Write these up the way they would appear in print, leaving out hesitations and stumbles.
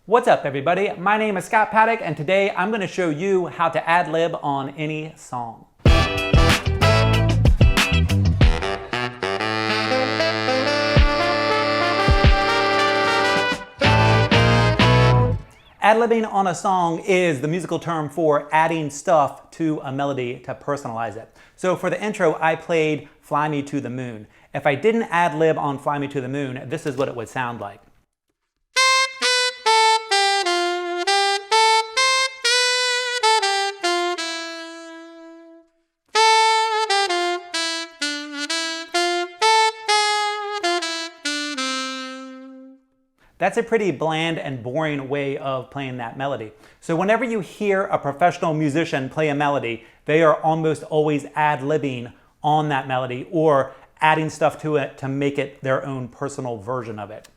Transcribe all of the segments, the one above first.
What's up, everybody? My name is Scott Paddock, and today I'm going to show you how to ad-lib on any song. Ad-libbing on a song is the musical term for adding stuff to a melody to personalize it. So for the intro, I played Fly Me to the Moon. If I didn't ad-lib on Fly Me to the Moon, this is what it would sound like. That's a pretty bland and boring way of playing that melody. So whenever you hear a professional musician play a melody, they are almost always ad-libbing on that melody or adding stuff to it to make it their own personal version of it.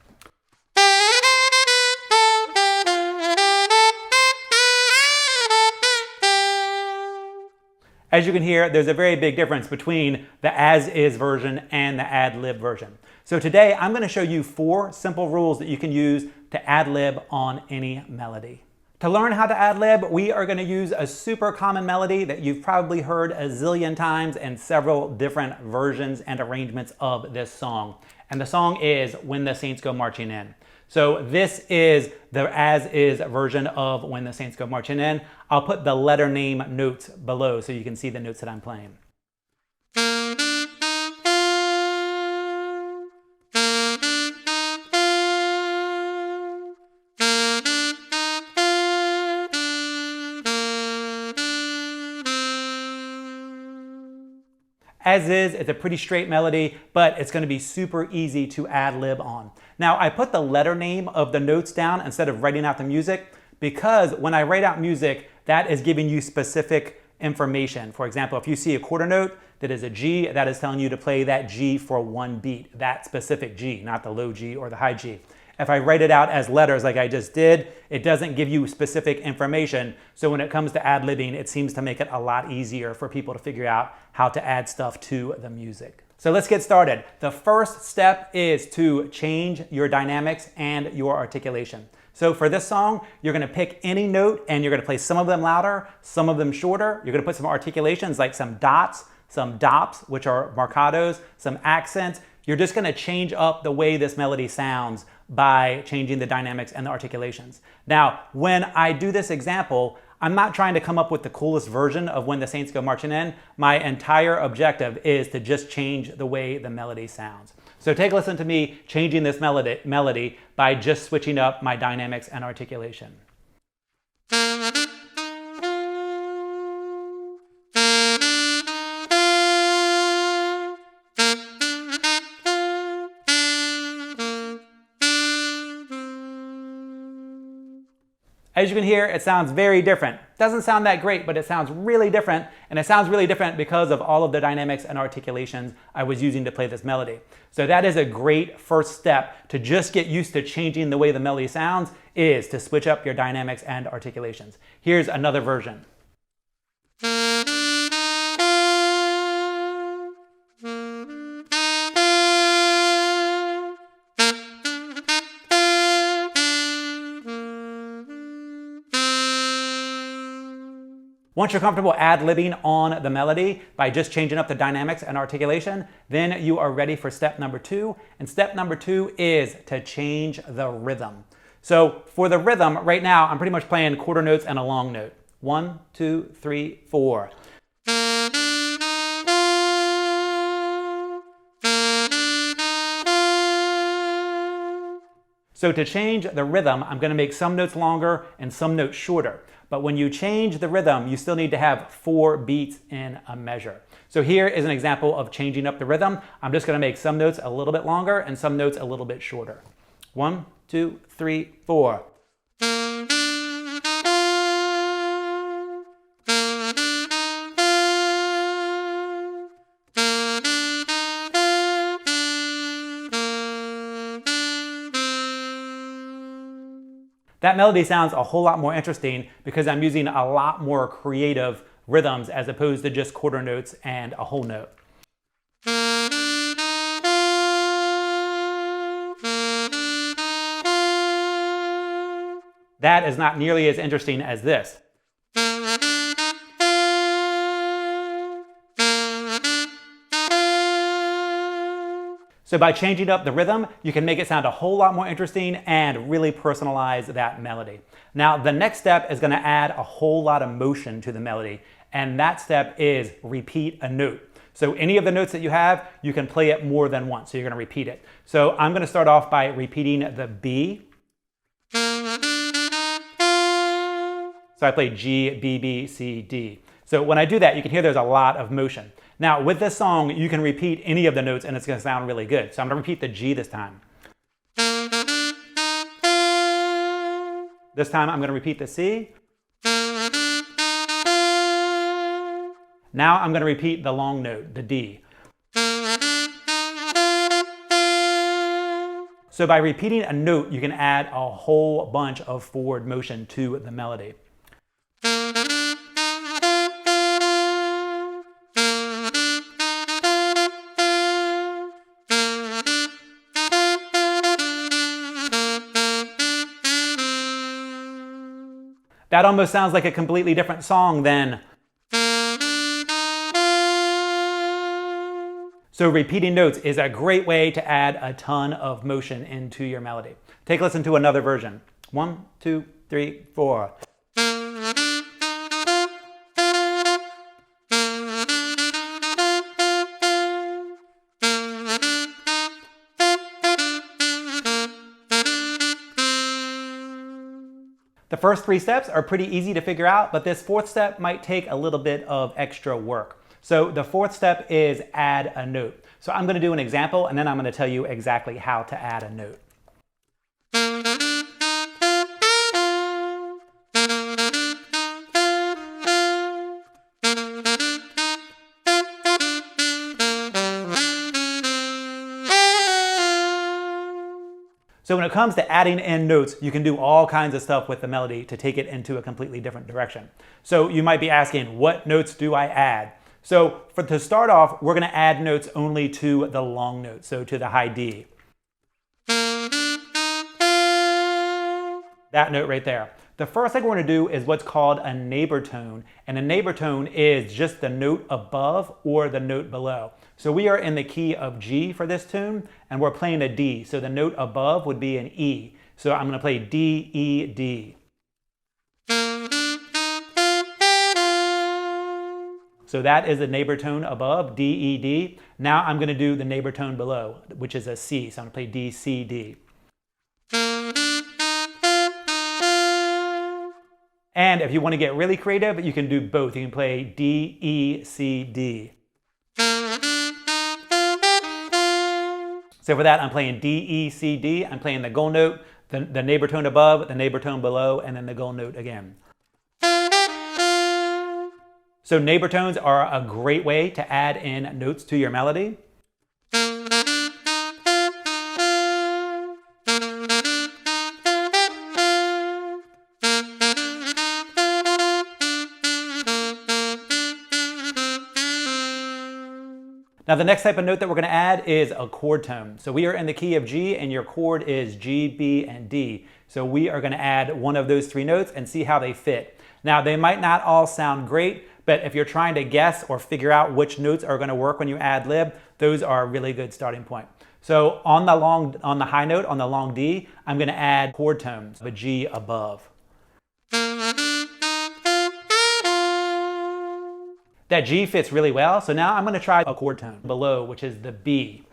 As you can hear, there's a very big difference between the as-is version and the ad-lib version. So today, I'm going to show you 4 simple rules that you can use to ad-lib on any melody. To learn how to ad-lib, we are going to use a super common melody that you've probably heard a zillion times in several different versions and arrangements of this song. And the song is When the Saints Go Marching In. So this is the as-is version of When the Saints Go Marching In. I'll put the letter name notes below so you can see the notes that I'm playing. As is, it's a pretty straight melody, but it's going to be super easy to ad-lib on. Now, I put the letter name of the notes down instead of writing out the music because when I write out music, that is giving you specific information. For example, if you see a quarter note that is a G, that is telling you to play that G for one beat, that specific G, not the low G or the high G. If I write it out as letters like I just did, it doesn't give you specific information. So when it comes to ad-libbing, it seems to make it a lot easier for people to figure out how to add stuff to the music. So let's get started. The first step is to change your dynamics and your articulation. So for this song, you're going to pick any note and you're going to play some of them louder, some of them shorter. You're going to put some articulations like some dots, some dops, which are marcatos, some accents. You're just going to change up the way this melody sounds by changing the dynamics and the articulations. Now, when I do this example, I'm not trying to come up with the coolest version of When the Saints Go Marching In. My entire objective is to just change the way the melody sounds. So take a listen to me changing this melody by just switching up my dynamics and articulation. As you can hear, it sounds very different. Doesn't sound that great, but it sounds really different. And it sounds really different because of all of the dynamics and articulations I was using to play this melody. So that is a great first step to just get used to changing the way the melody sounds, is to switch up your dynamics and articulations. Here's another version. Once you're comfortable ad-libbing on the melody by just changing up the dynamics and articulation, then you are ready for step number 2. And step number 2 is to change the rhythm. So for the rhythm, right now, I'm pretty much playing quarter notes and a long note. 1, 2, 3, 4. So to change the rhythm, I'm going to make some notes longer and some notes shorter. But when you change the rhythm, you still need to have 4 beats in a measure. So here is an example of changing up the rhythm. I'm just going to make some notes a little bit longer and some notes a little bit shorter. 1, 2, 3, 4. That melody sounds a whole lot more interesting because I'm using a lot more creative rhythms as opposed to just quarter notes and a whole note. That is not nearly as interesting as this. So by changing up the rhythm, you can make it sound a whole lot more interesting and really personalize that melody. Now, the next step is going to add a whole lot of motion to the melody, and that step is repeat a note. So any of the notes that you have, you can play it more than once, so you're going to repeat it. So I'm going to start off by repeating the B. So I play G, B, B, C, D. So when I do that, you can hear there's a lot of motion. Now, with this song, you can repeat any of the notes and it's going to sound really good. So I'm going to repeat the G this time. This time I'm going to repeat the C. Now I'm going to repeat the long note, the D. So by repeating a note, you can add a whole bunch of forward motion to the melody. That almost sounds like a completely different song than. So repeating notes is a great way to add a ton of motion into your melody. Take a listen to another version. 1, 2, 3, 4. The first 3 steps are pretty easy to figure out, but this 4th step might take a little bit of extra work. So the 4th step is add a note. So I'm going to do an example and then I'm going to tell you exactly how to add a note. So when it comes to adding in notes, you can do all kinds of stuff with the melody to take it into a completely different direction. So you might be asking, what notes do I add? So to start off, we're going to add notes only to the long note, so to the high D. That note right there. The first thing we're going to do is what's called a neighbor tone, and a neighbor tone is just the note above or the note below. So we are in the key of G for this tune, and we're playing a D, so the note above would be an E. So I'm going to play D, E, D. So that is the neighbor tone above, D, E, D. Now I'm going to do the neighbor tone below, which is a C, so I'm going to play D, C, D. And if you want to get really creative, you can do both. You can play D, E, C, D. So for that, I'm playing D, E, C, D. I'm playing the gold note, the neighbor tone above, the neighbor tone below, and then the gold note again. So neighbor tones are a great way to add in notes to your melody. Now the next type of note that we're going to add is a chord tone. So we are in the key of G and your chord is G, B, and D. So we are going to add one of those 3 notes and see how they fit. Now they might not all sound great, but if you're trying to guess or figure out which notes are going to work when you ad lib, those are a really good starting point. So on the high note, on the long D, I'm going to add chord tones, a G above. That G fits really well, so now I'm going to try a chord tone below, which is the B.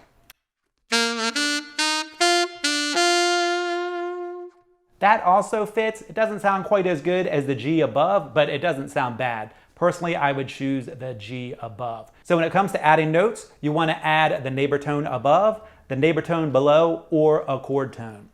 That also fits. It doesn't sound quite as good as the G above, but it doesn't sound bad. Personally, I would choose the G above. So when it comes to adding notes, you want to add the neighbor tone above, the neighbor tone below, or a chord tone.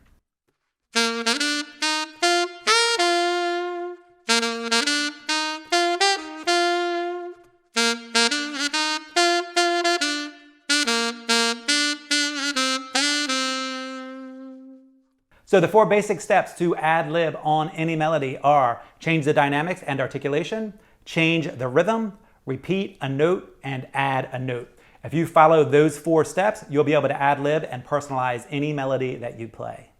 So the 4 basic steps to ad lib on any melody are change the dynamics and articulation, change the rhythm, repeat a note, and add a note. If you follow those 4 steps, you'll be able to ad lib and personalize any melody that you play.